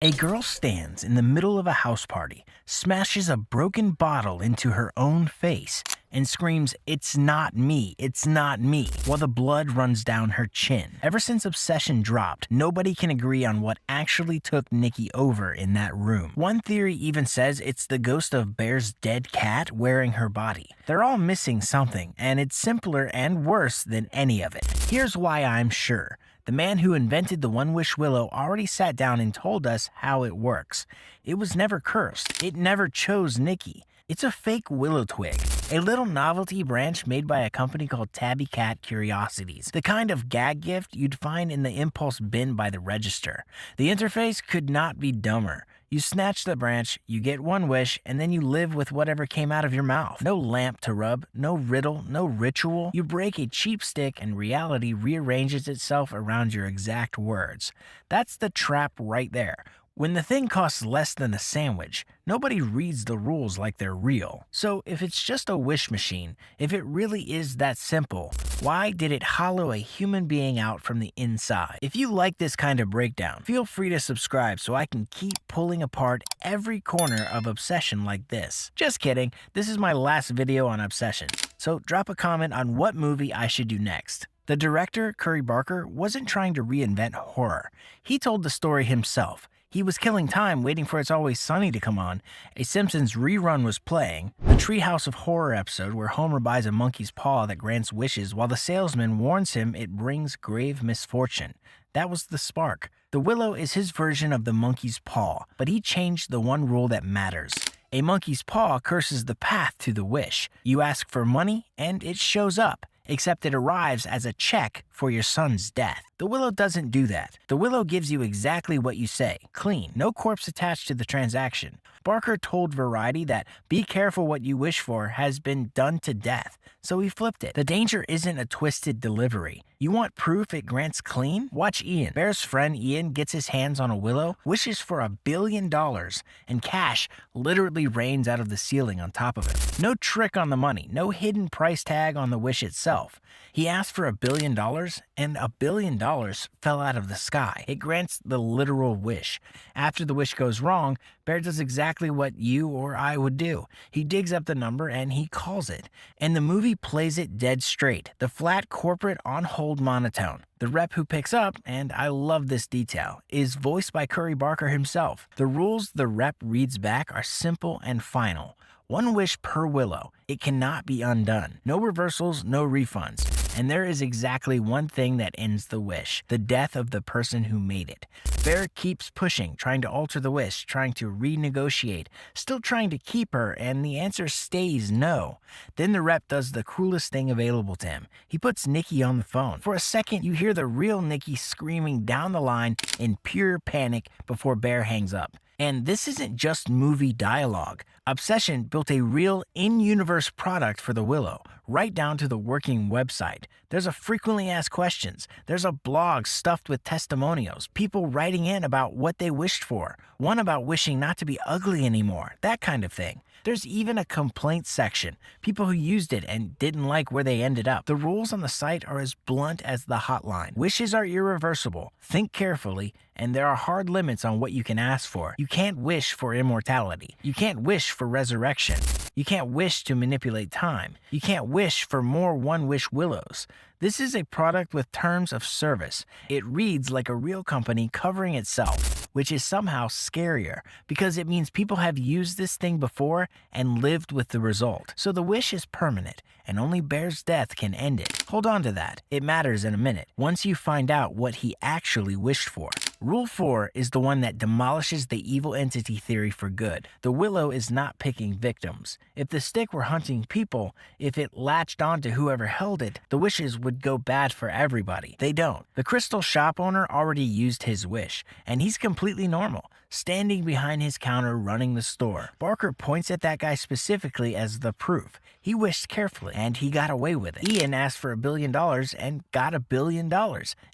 A girl stands in the middle of a house party, smashes a broken bottle into her own face, and screams, "It's not me, it's not me," while the blood runs down her chin. Ever since Obsession dropped, nobody can agree on what actually took Nicki over in that room. One theory even says it's the ghost of Bear's dead cat wearing her body. They're all missing something, and it's simpler and worse than any of it. Here's why I'm sure. The man who invented the One Wish Willow already sat down and told us how it works. It was never cursed. It never chose Nicki. It's a fake willow twig, a little novelty branch made by a company called Tabby Cat Curiosities, the kind of gag gift you'd find in the impulse bin by the register. The interface could not be dumber. You snatch the branch, you get one wish, and then you live with whatever came out of your mouth. No lamp to rub, no riddle, no ritual. You break a cheap stick and reality rearranges itself around your exact words. That's the trap right there. When the thing costs less than a sandwich, nobody reads the rules like they're real. So if it's just a wish machine, if it really is that simple, why did it hollow a human being out from the inside? If you like this kind of breakdown, feel free to subscribe so I can keep pulling apart every corner of Obsession like this. Just kidding, this is my last video on Obsession, so drop a comment on what movie I should do next. The director, Cory Barker, wasn't trying to reinvent horror. He told the story himself. He was killing time waiting for It's Always Sunny to come on. A Simpsons rerun was playing. The Treehouse of Horror episode where Homer buys a monkey's paw that grants wishes while the salesman warns him it brings grave misfortune. That was the spark. The willow is his version of the monkey's paw, but he changed the one rule that matters. A monkey's paw curses the path to the wish. You ask for money, and it shows up, except it arrives as a check for your son's death. The willow doesn't do that. The willow gives you exactly what you say, clean, no corpse attached to the transaction. Barker told Variety that "be careful what you wish for" has been done to death, so he flipped it. The danger isn't a twisted delivery. You want proof it grants clean? Watch Ian. Bear's friend Ian gets his hands on a willow, wishes for $1 billion, and cash literally rains out of the ceiling on top of it. No trick on the money, no hidden price tag on the wish itself. He asked for $1 billion, and $1 billion fell out of the sky. It grants the literal wish. After the wish goes wrong, Bear does exactly what you or I would do. He digs up the number and he calls it. And the movie plays it dead straight, the flat corporate on-hold monotone. The rep who picks up, and I love this detail, is voiced by Cory Barker himself. The rules the rep reads back are simple and final. One wish per willow. It cannot be undone. No reversals, no refunds. And there is exactly one thing that ends the wish: the death of the person who made it. Bear keeps pushing, trying to alter the wish, trying to renegotiate, still trying to keep her, and the answer stays no. Then the rep does the cruelest thing available to him. He puts Nicki on the phone. For a second, you hear the real Nicki screaming down the line in pure panic before Bear hangs up. And this isn't just movie dialogue. Obsession built a real in-universe product for the Willow, right down to the working website. There's a frequently asked questions. There's a blog stuffed with testimonials, people writing in about what they wished for, one about wishing not to be ugly anymore, that kind of thing. There's even a complaints section, people who used it and didn't like where they ended up. The rules on the site are as blunt as the hotline. Wishes are irreversible. Think carefully, and there are hard limits on what you can ask for. You can't wish for immortality. You can't wish for resurrection. You can't wish to manipulate time. You can't wish for more One Wish Willows. This is a product with terms of service. It reads like a real company covering itself, which is somehow scarier because it means people have used this thing before and lived with the result. So the wish is permanent, and only Bear's death can end it. Hold on to that. It matters in a minute, once you find out what he actually wished for. Rule 4 is the one that demolishes the evil entity theory for good. The willow is not picking victims. If the stick were hunting people, if it latched onto whoever held it, the wishes would go bad for everybody. They don't. The crystal shop owner already used his wish, and he's completely normal, standing behind his counter running the store. Barker points at that guy specifically as the proof. He wished carefully, and he got away with it. Ian asked for $1 billion and got $1 billion,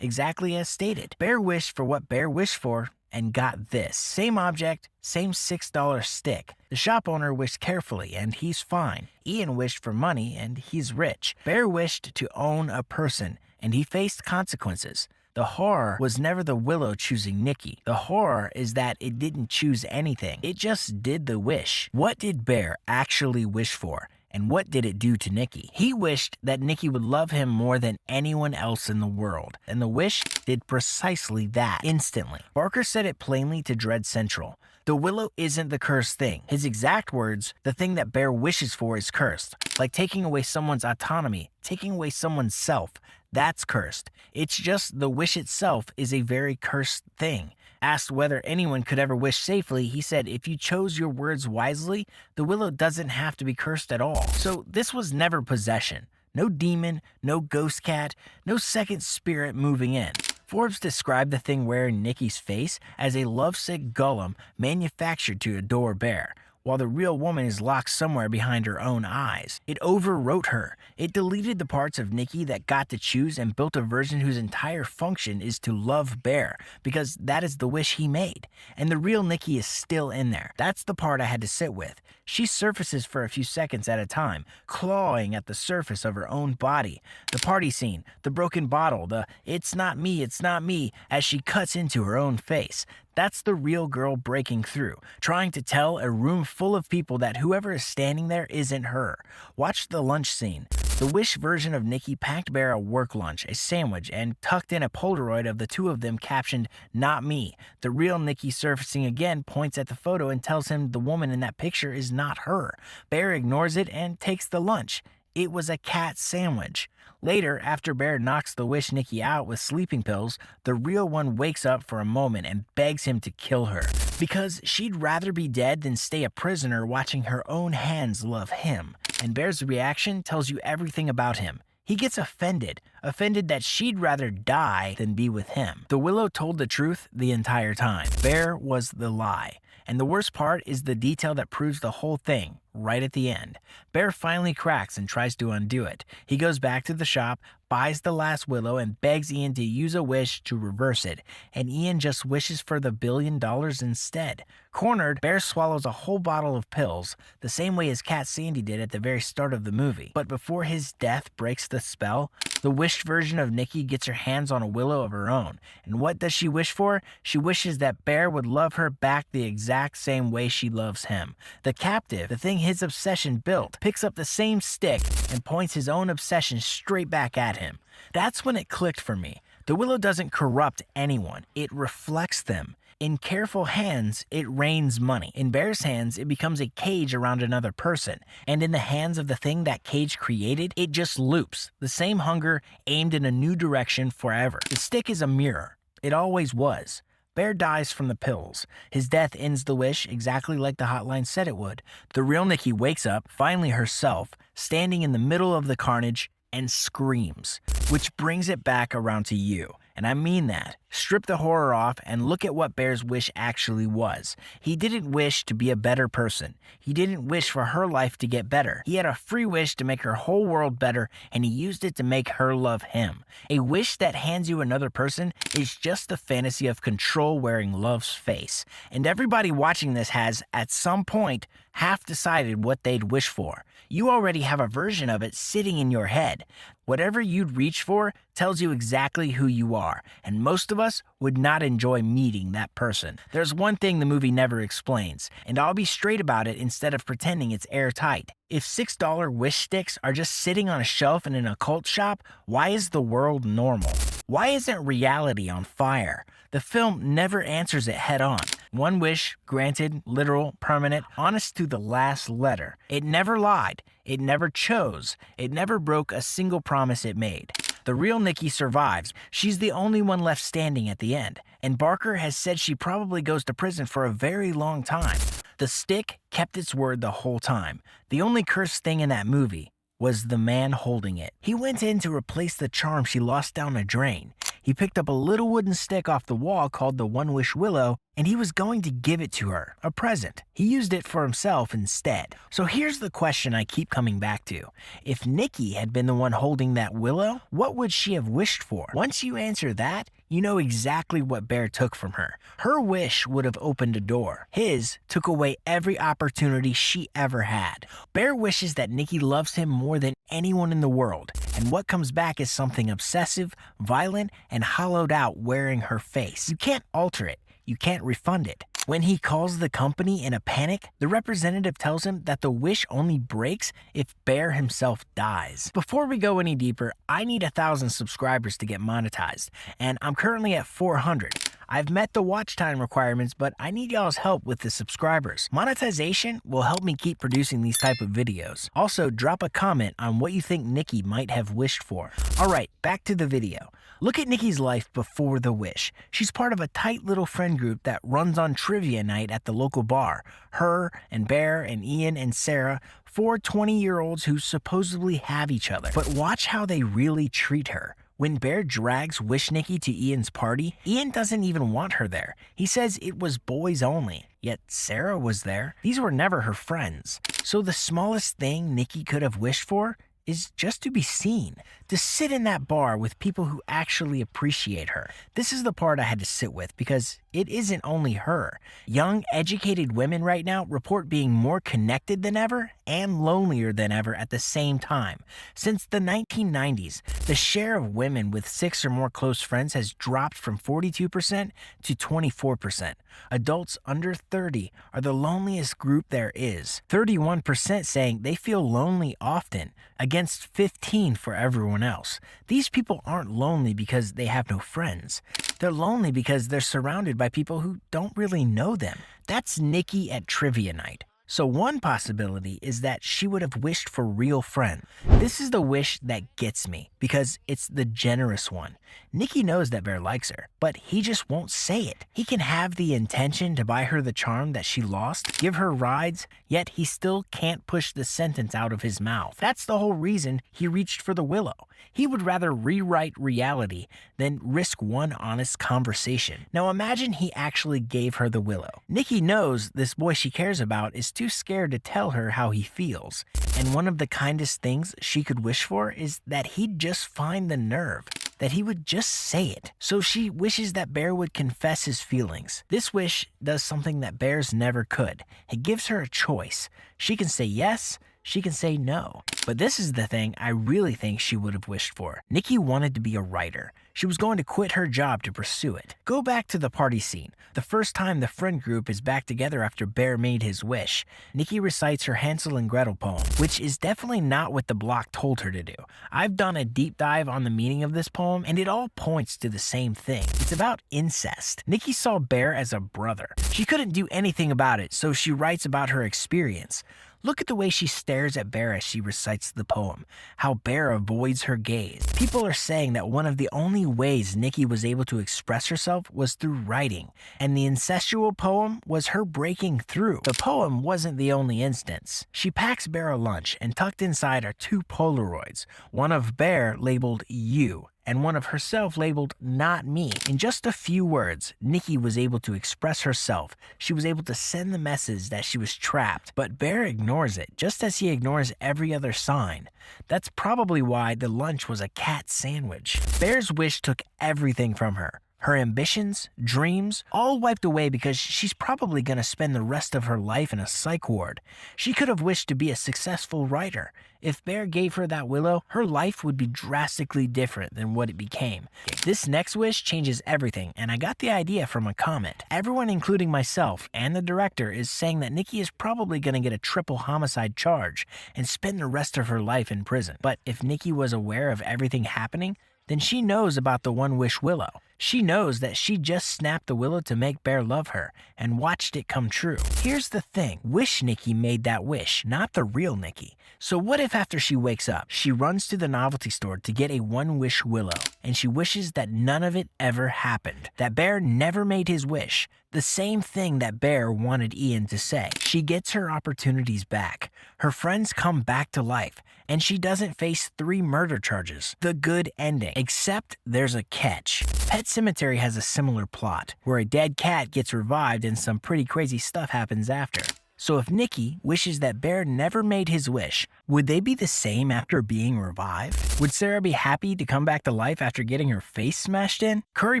exactly as stated. Bear wished for what Bear wished for and got this. Same object, same $6 stick. The shop owner wished carefully, and he's fine. Ian wished for money, and he's rich. Bear wished to own a person, and he faced consequences. The horror was never the willow choosing Nicki. The horror is that it didn't choose anything. It just did the wish. What did Bear actually wish for? And what did it do to Nicki? He wished that Nicki would love him more than anyone else in the world. And the wish did precisely that instantly. Barker said it plainly to Dread Central. The willow isn't the cursed thing. His exact words, the thing that Bear wishes for is cursed. Like taking away someone's autonomy, taking away someone's self. That's cursed. It's just the wish itself is a very cursed thing. Asked whether anyone could ever wish safely, he said, if you chose your words wisely, the willow doesn't have to be cursed at all. So this was never possession. No demon, no ghost cat, no second spirit moving in. Forbes described the thing wearing Nicki's face as a lovesick golem manufactured to adore Bear, while the real woman is locked somewhere behind her own eyes. It overwrote her. It deleted the parts of Nicki that got to choose and built a version whose entire function is to love Bear, because that is the wish he made. And the real Nicki is still in there. That's the part I had to sit with. She surfaces for a few seconds at a time, clawing at the surface of her own body. The party scene, the broken bottle, the it's not me, as she cuts into her own face. That's the real girl breaking through, trying to tell a room full of people that whoever is standing there isn't her. Watch the lunch scene. The Wish version of Nicki packed Bear a work lunch, a sandwich, and tucked in a Polaroid of the two of them captioned, "Not me." The real Nicki surfacing again points at the photo and tells him the woman in that picture is not her. Bear ignores it and takes the lunch. It was a cat sandwich. Later, after Bear knocks the Wish Nicki out with sleeping pills, the real one wakes up for a moment and begs him to kill her, because she'd rather be dead than stay a prisoner watching her own hands love him. And Bear's reaction tells you everything about him. He gets offended that she'd rather die than be with him. The willow told the truth the entire time. Bear was the lie. And the worst part is the detail that proves the whole thing, right at the end. Bear finally cracks and tries to undo it. He goes back to the shop, buys the last willow, and begs Ian to use a wish to reverse it. And Ian just wishes for the $1 billion instead. Cornered, Bear swallows a whole bottle of pills, the same way his cat Sandy did at the very start of the movie. But before his death breaks the spell, the wished version of Nicki gets her hands on a willow of her own. And what does she wish for? She wishes that Bear would love her back the exact same way she loves him. The captive, the thing his obsession built, picks up the same stick and points his own obsession straight back at him. That's when it clicked for me. The willow doesn't corrupt anyone. It reflects them. In careful hands, it rains money. In Bear's hands, it becomes a cage around another person. And in the hands of the thing that cage created, it just loops. The same hunger aimed in a new direction forever. The stick is a mirror. It always was. Bear dies from the pills. His death ends the wish exactly like the hotline said it would. The real Nicki wakes up, finally herself, standing in the middle of the carnage, and screams. Which brings it back around to you. And I mean that. Strip the horror off and look at what Bear's wish actually was. He didn't wish to be a better person. He didn't wish for her life to get better. He had a free wish to make her whole world better, and he used it to make her love him. A wish that hands you another person is just the fantasy of control wearing love's face. And everybody watching this has, at some point, half decided what they'd wish for. You already have a version of it sitting in your head. Whatever you'd reach for tells you exactly who you are, and most of us would not enjoy meeting that person. There's one thing the movie never explains, and I'll be straight about it instead of pretending it's airtight. If $6 wish sticks are just sitting on a shelf in an occult shop, why is the world normal? Why isn't reality on fire? The film never answers it head on. One wish, granted, literal, permanent, honest to the last letter. It never lied. It never chose. It never broke a single promise it made. The real Nicki survives. She's the only one left standing at the end. And Barker has said she probably goes to prison for a very long time. The stick kept its word the whole time. The only cursed thing in that movie was the man holding it. He went in to replace the charm she lost down a drain. He picked up a little wooden stick off the wall called the One Wish Willow, and he was going to give it to her, a present. He used it for himself instead. So here's the question I keep coming back to. If Nicki had been the one holding that willow, what would she have wished for? Once you answer that, you know exactly what Bear took from her. Her wish would have opened a door. His took away every opportunity she ever had. Bear wishes that Nicki loves him more than anyone in the world. and what comes back is something obsessive, violent, and hollowed out wearing her face. You can't alter it. You can't refund it. When he calls the company in a panic, the representative tells him that the wish only breaks if Bear himself dies. Before we go any deeper, I need 1,000 subscribers to get monetized, and I'm currently at 400. I've met the watch time requirements, but I need y'all's help with the subscribers. Monetization will help me keep producing these type of videos. Also, drop a comment on what you think Nicki might have wished for. Alright, back to the video. Look at Nicki's life before the wish. She's part of a tight little friend group that runs on trivia night at the local bar. Her and Bear and Ian and Sarah, 4 20-year-olds who supposedly have each other. But watch how they really treat her. When Bear drags Wish Nicki to Ian's party, Ian doesn't even want her there. He says it was boys only, yet Sarah was there. These were never her friends. So the smallest thing Nicki could have wished for is just to be seen, to sit in that bar with people who actually appreciate her. This is the part I had to sit with because it isn't only her. Young, educated women right now report being more connected than ever and lonelier than ever at the same time. Since the 1990s, the share of women with 6 or more close friends has dropped from 42% to 24%. Adults under 30 are the loneliest group there is. 31% saying they feel lonely often, against 15 for everyone else. These people aren't lonely because they have no friends. They're lonely because they're surrounded by people who don't really know them. That's Nicki at trivia night. So one possibility is that she would have wished for real friends. This is the wish that gets me because it's the generous one. Nicki knows that Bear likes her, but he just won't say it. He can have the intention to buy her the charm that she lost, give her rides, yet he still can't push the sentence out of his mouth. That's the whole reason he reached for the willow. He would rather rewrite reality than risk one honest conversation. Now imagine he actually gave her the willow. Nicki knows this boy she cares about is too scared to tell her how he feels. And one of the kindest things she could wish for is that he'd just find the nerve, that he would just say it. So she wishes that Bear would confess his feelings. This wish does something that bears never could. It gives her a choice. She can say yes, she can say no. But this is the thing I really think she would have wished for. Nicki wanted to be a writer. She was going to quit her job to pursue it. Go back to the party scene. The first time the friend group is back together after Bear made his wish, Nicki recites her Hansel and Gretel poem, which is definitely not what the block told her to do. I've done a deep dive on the meaning of this poem, and it all points to the same thing. It's about incest. Nicki saw Bear as a brother. She couldn't do anything about it, so she writes about her experience. Look at the way she stares at Bear as she recites the poem, how Bear avoids her gaze. People are saying that one of the only ways Nicki was able to express herself was through writing, and the incestual poem was her breaking through. The poem wasn't the only instance. She packs Bear a lunch, and tucked inside are 2 Polaroids, one of Bear labeled "You," and one of herself labeled "Not Me." In just a few words, Nicki was able to express herself. She was able to send the message that she was trapped, but Bear ignores it, just as he ignores every other sign. That's probably why the lunch was a cat sandwich. Bear's wish took everything from her. Her ambitions, dreams, all wiped away because she's probably going to spend the rest of her life in a psych ward. She could have wished to be a successful writer. If Bear gave her that willow, her life would be drastically different than what it became. This next wish changes everything, and I got the idea from a comment. Everyone, including myself and the director, is saying that Nicki is probably going to get a triple homicide charge and spend the rest of her life in prison. But if Nicki was aware of everything happening, then she knows about the One Wish Willow. She knows that she just snapped the willow to make Bear love her and watched it come true. Here's the thing, Wish Nicki made that wish, not the real Nicki. So what if after she wakes up, she runs to the novelty store to get a One Wish Willow, and she wishes that none of it ever happened, that Bear never made his wish, the same thing that Bear wanted Ian to say. She gets her opportunities back. Her friends come back to life, and she doesn't face 3 murder charges. The good ending. Except there's a catch. Pet Sematary has a similar plot, where a dead cat gets revived and some pretty crazy stuff happens after. So if Nicki wishes that Bear never made his wish, would they be the same after being revived? Would Sarah be happy to come back to life after getting her face smashed in? Curry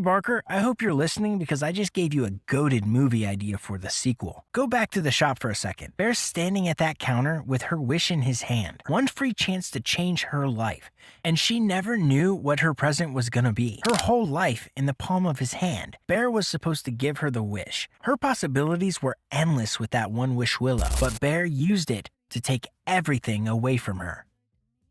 Barker, I hope you're listening because I just gave you a goated movie idea for the sequel. Go back to the shop for a second. Bear's standing at that counter with her wish in his hand. One free chance to change her life. And she never knew what her present was gonna be. Her whole life in the palm of his hand. Bear was supposed to give her the wish. Her possibilities were endless with that One Wish Willow, but Bear used it to take everything away from her.